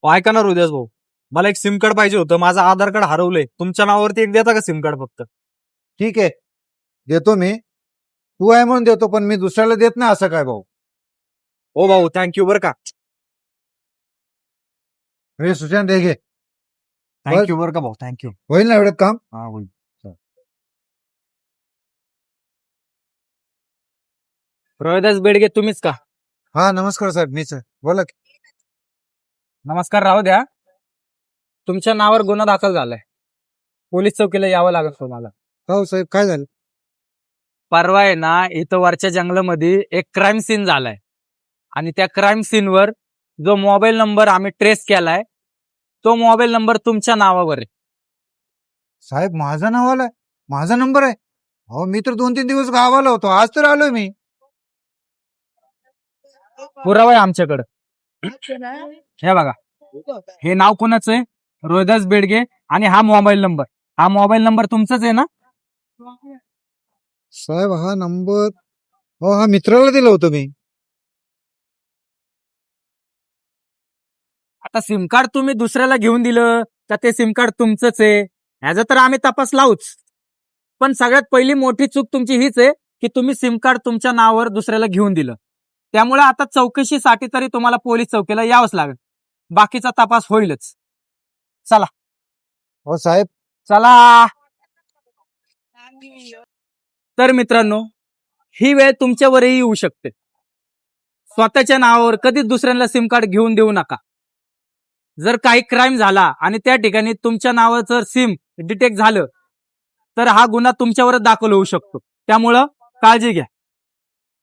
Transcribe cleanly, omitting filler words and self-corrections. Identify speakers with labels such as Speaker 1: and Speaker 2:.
Speaker 1: ऐका ना हृदय भाऊ, मला एक सिम कार्ड पाहिजे होतं. माझं आधार कार्ड हरवलंय. तुमच्या नावावरती एक देता का सिम कार्ड फक्त?
Speaker 2: ठीक आहे, देतो मी. तू आहे म्हणून देतो, पण मी दुसऱ्याला देत नाही असं काय भाऊ?
Speaker 1: हो भाऊ, थँक्यू बरं का.
Speaker 2: हे सुशांत हे घे.
Speaker 1: थँक्यू बरं का भाऊ, थँक्यू.
Speaker 2: होईल ना एवढं काम?
Speaker 1: हा होईल. रोहिदास बेडगे तुम्हीच का?
Speaker 2: हा नमस्कार साहेब, मीच आहे. बोला की.
Speaker 1: नमस्कार, राहू द्या. तुमच्या नावावर गुन्हा दाखल झालाय. पोलीस चौकीला यावं लागेल तुम्हाला.
Speaker 2: हो साहेब, काय झालं?
Speaker 1: परवा आहे ना, इथं वरच्या जंगलामध्ये एक क्राईम सीन झालाय आणि त्या क्राईम सीनवर जो मोबाईल नंबर आम्ही ट्रेस केलाय, तो मोबाईल नंबर तुमच्या नावावर आहे.
Speaker 2: साहेब माझा नाव आलाय, माझा नंबर आहे. हो, मी तर 2-3 दिवस गावाला होतो, आज तर आलोय मी.
Speaker 1: पुरावा आहे आमच्याकडे. हे बघा, हे नाव कोणाचं आहे? रोहिदास बेडगे. आणि हा मोबाईल नंबर तुमचाच आहे ना?
Speaker 2: साहेब हा नंबर, हो हा मित्राला दिला होतो मी.
Speaker 1: आता सिम कार्ड तुम्ही दुसऱ्याला घेऊन दिलं का ते सिम कार्ड तुमचंच आहे, ह्याचा तर आम्ही तपास लावूच. पण सगळ्यात पहिली मोठी चूक तुमची हीच आहे की तुम्ही सिम कार्ड तुमच्या नावावर दुसऱ्याला घेऊन दिलं. त्यामुळे आता चौकशीसाठी तरी तुम्हाला पोलीस चौकीला यावंच लागेल. बाकीचा तपास होईलच. चला.
Speaker 2: हो साहेब.
Speaker 1: चला. तर मित्रांनो, ही वेळ तुमच्यावरही येऊ शकते. स्वतःच्या नावावर कधीच दुसऱ्यांना सिम कार्ड घेऊन देऊ नका. जर काही क्राईम झाला आणि त्या ठिकाणी तुमच्या नावाचं सिम डिटेक्ट झालं तर हा गुन्हा तुमच्यावरच दाखल होऊ शकतो. त्यामुळं काळजी घ्या.